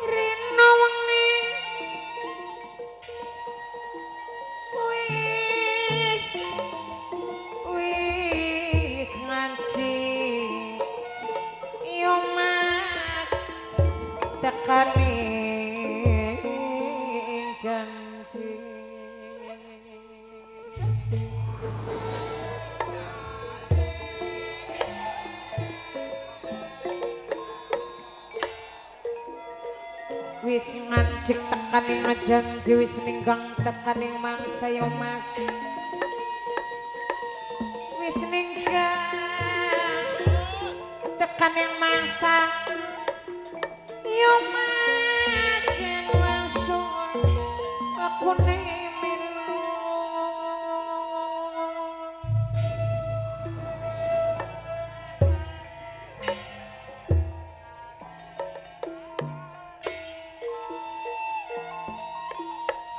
rino wengi wis wis ngaji yo mas tekani janji wis ngancik tekaning janji wis ninggang tekaning mangsa yo mas wis ninggang tekaning mangsa yo mas yen langsung aku nemilu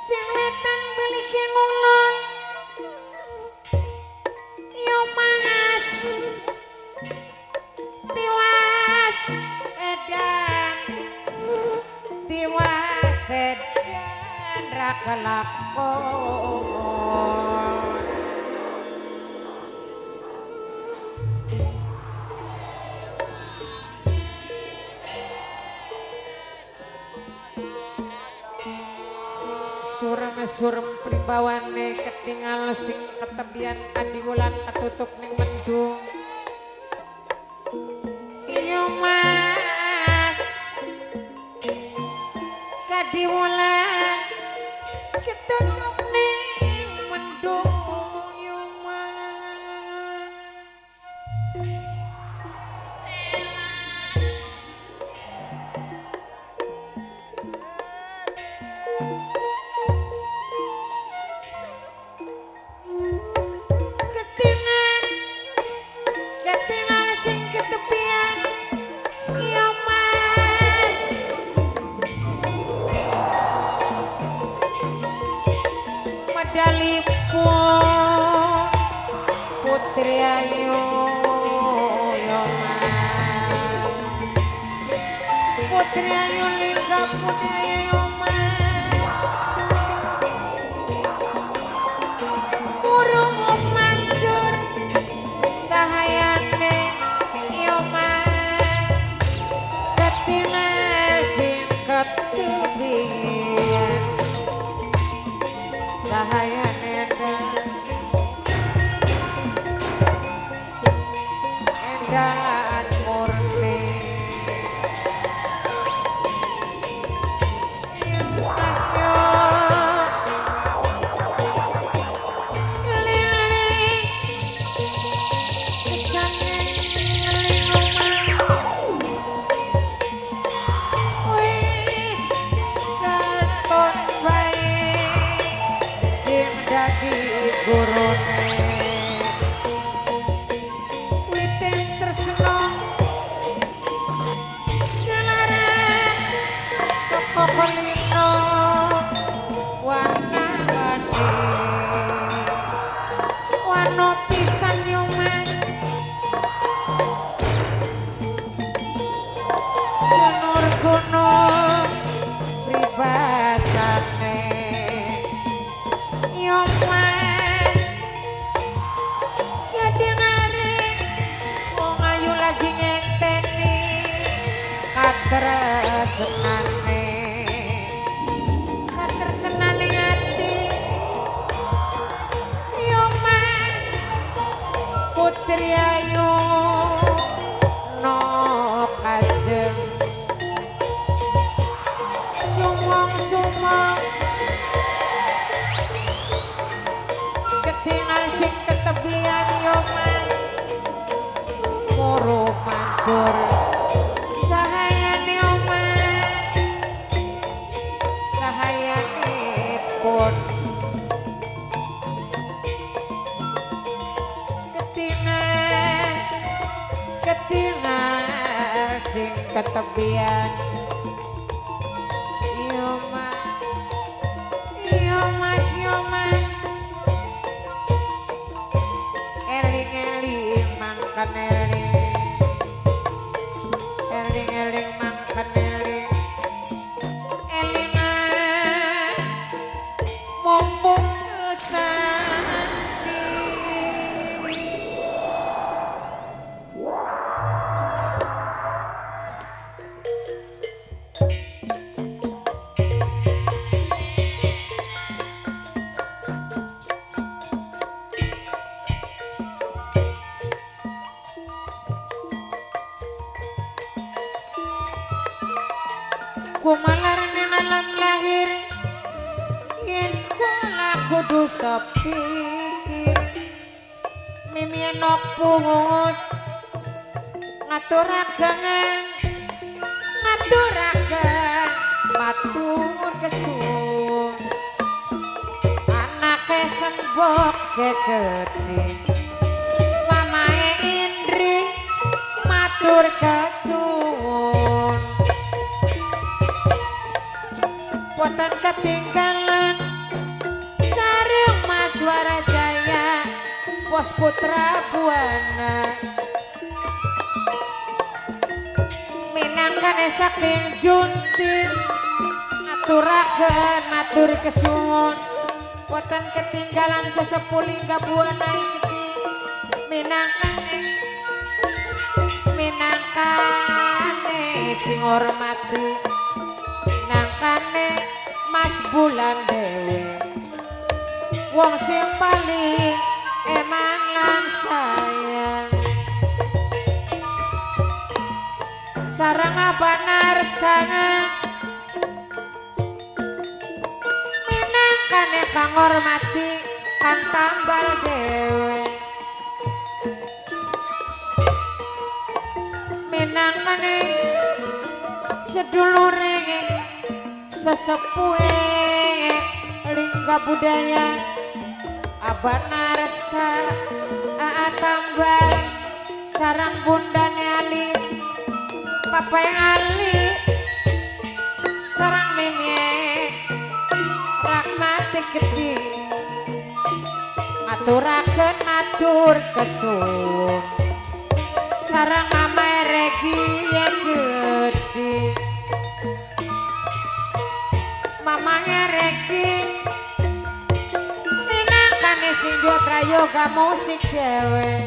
sing wetan biliki ngulon yo mas tiwas edan tiwas edan ra kelakon surem pribawane ketingal sing ketebian adiwulan ketutup ning mendung iya mas kadiwulan ketutup ning mendung iya mas ketingan sing ketepian iya mas medalipun putri ayu iya mas putri ayu lingga putri ayu iya mas burung mancur cahayane yo mas ketingal sing ketepian cahayane endahan murni yo mas yo gurune witing tresno jalaran kepokolino wanawani wano pisan yo mas jenur gunung pribasane yo mas lagi ngenteni katresenane ati yo mas putri ayu no kajeng sumong ketingal sing ketebian yo mas moro mancur cahayane omas cahayane pun ketingal sing ketebian yo mas eling-eling mangkan eling mangkan eling malam lahir yen kula kudu sepikir mimien pungus ngaturaken matur kesuwun anake sembok gegede mamae Indri matur kesuwun boten ketinggalan sareng Mas Warajaya Pos Putra Buana minangkane saking Junti ngaturaken matur kesuwun boten ketinggalan sesepuh Lingga Buana iki minangkane sing hormati minangkane Mas Bulan Dewi wong sing paling emang lan sayang sareng abanar sangat minangkane kang hormati Kang Tambal Dewe minangkane sedulure sesepuhe Lingga Budaya Abanar Tambal sarang bundane Ali Papa yang Ali sarang mimie rahmati gede ngaturaken matur kesuwun sarang mama Regi yang gede mamanya Regi minangkane sing duwe prayoga musik dewe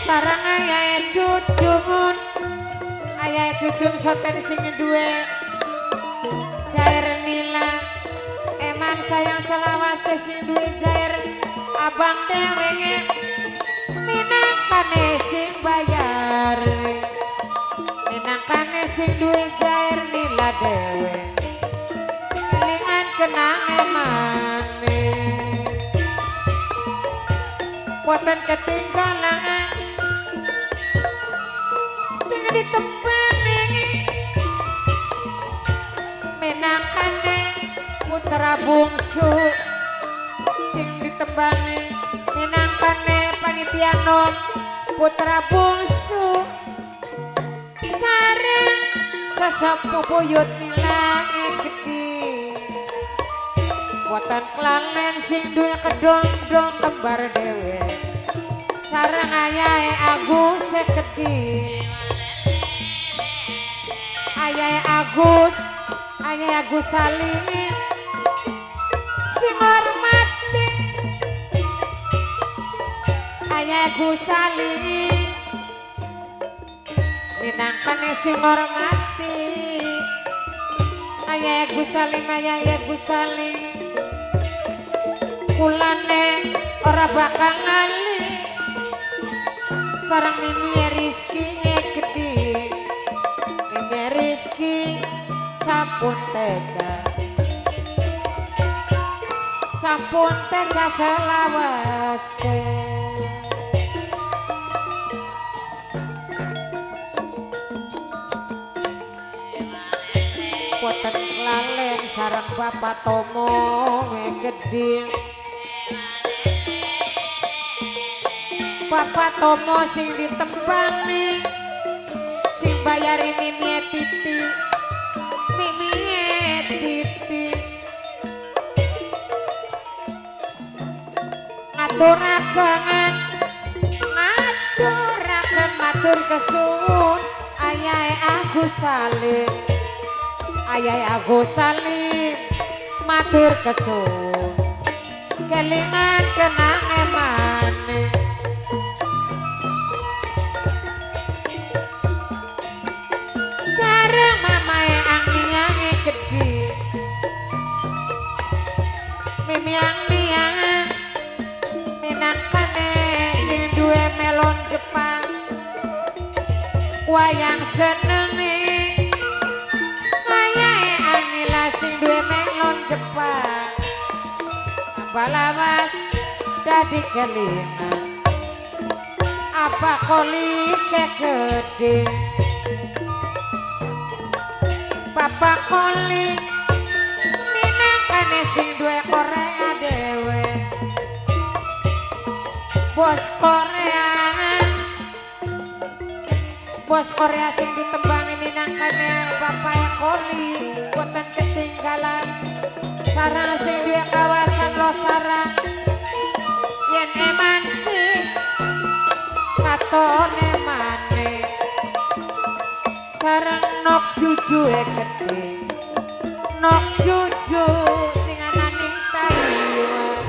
sarang ayahe cucun soten sing duwe Jair Nila eman sayang selawase sing duwe Jair Abang Dewe minangkane sing bayar minangkane sing duwe Jair Nila Dewe kelingan kenang emane boten ketinggalan sing ditembani minangkane putra bungsu sing ditembani minangkane panitia nom putra bungsu sareng sesepuh buyut nilang gede boten kelanen sing duwe kedong-dong kembar dewe sareng ayahe Agus gede ayahe Agus Salim sing hormati ayahe Agus Salim minangkane sing hormati ayahe Agus Salim kulane ora bakal ngali sareng mimie Rizki gede mimie Rizki sampun tega selawase boten lalen sareng Bapak Tomo gede Bapak Tomo sing ditembani sing bayari mimie Titi ngaturaken matur kesuwun ayahe Agus Salim matur kesuwun kelingan kenang emane sareng mamae Angniange gede mimiang minangkane sing duwe melon Jepang wayang senenge balawas dadi kelingan apa koli gede bapak koli minangkane sing duwe Korea dewe bos Korea sing ditembangi minangkane bapak koli boten ketinggalan sarang sing duwe kawasan Losarang yen eman sing katone maneh sareng nok jujue gede nok juju sing ana ning Taiwan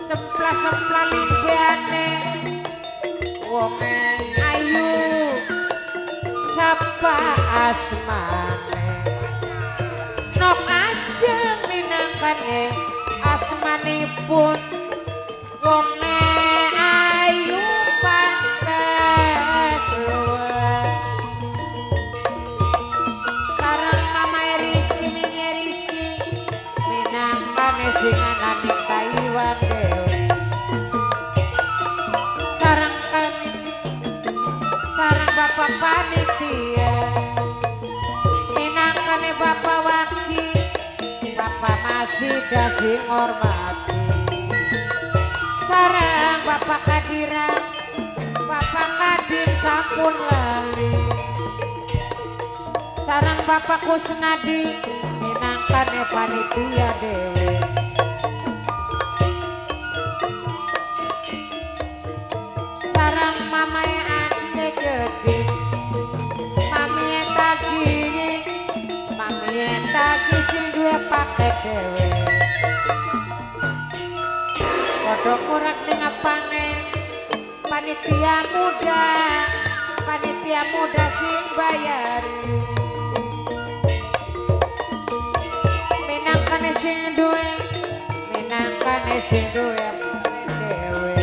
sempla-sempla limbeane wonge ayu sapa asmane nok ajeng minangkane asmanipun wonge ayu pantes sareng mamae Rizky minye Rizky minangkane sing ana ning Taiwan dewe sareng bapak panitia minangkane bapak waki bapak masih sing hormati sareng bapak kadiran bapak kadim sampun lali sareng bapak Kusnadi minangkane panitia dewe sareng mamae ane gede mamie tagi sing duwe paket dewe padha kurak ning apane panitia muda sing bayari minangkane sing duwe dewe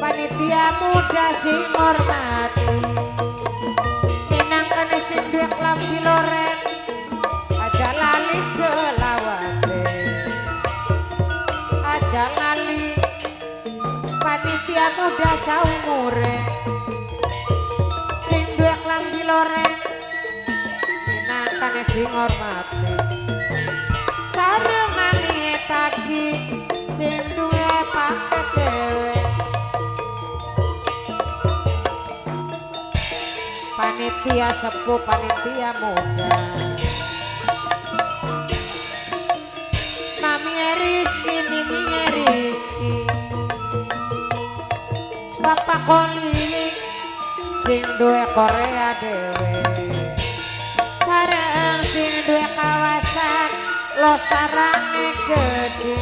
panitia muda sing hormati minangkane sing duwe klambi loren aja lali selawase aja lali panitia muda saumure sing duwe klambi loren minangkane sing hormati sareng manie tagi sing duwe paket dewe panitia sepuh panitia muda namanya Rizky bapak koli sing duwe Korea dewe sareng sing duwe kawasan Losarang gede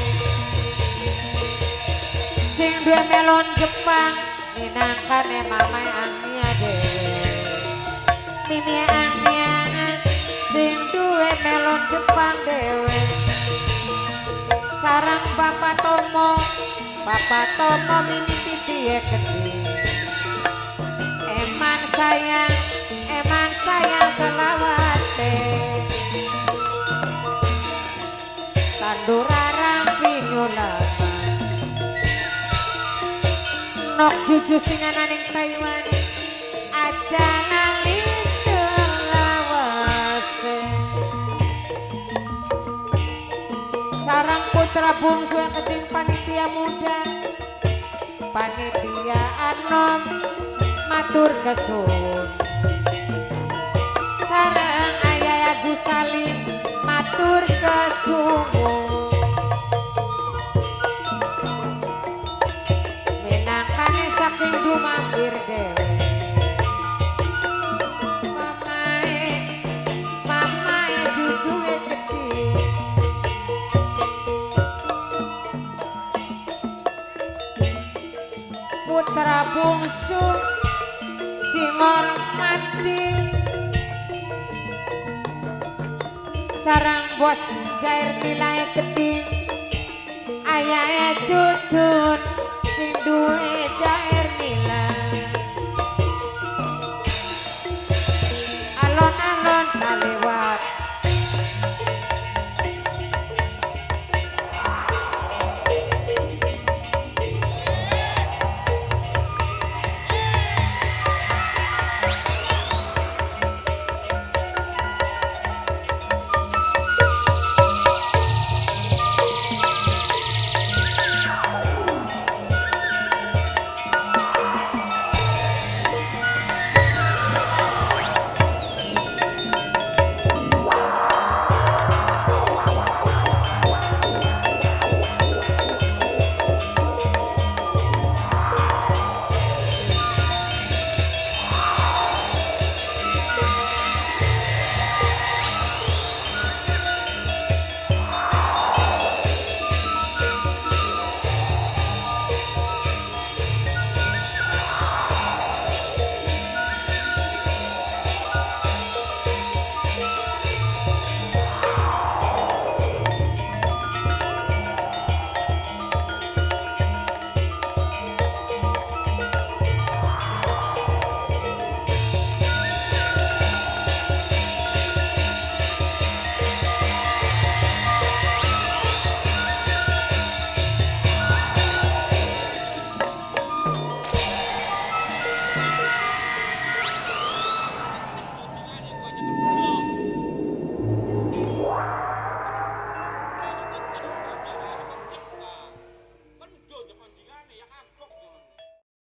sing duwe melon Jepang minangkane mamae Ania dewe Mimi Ania sing duwe melon Jepang dewe sarang Bapak Tomo mini titi gede eman sayang selawase tandurarang pinyulaman nok juju sing ana ning Taiwan aja lali selawase sarang putra bungsu yang keting panitia muda panitia anom matur kesun sarang ayah Agus Salim matur kesuwun minangkane saking dumampir dewe mamae jujuke gede putra bungsu sing hormati sarang bos Jair nilai gede ayahe jujur sing duwe Jair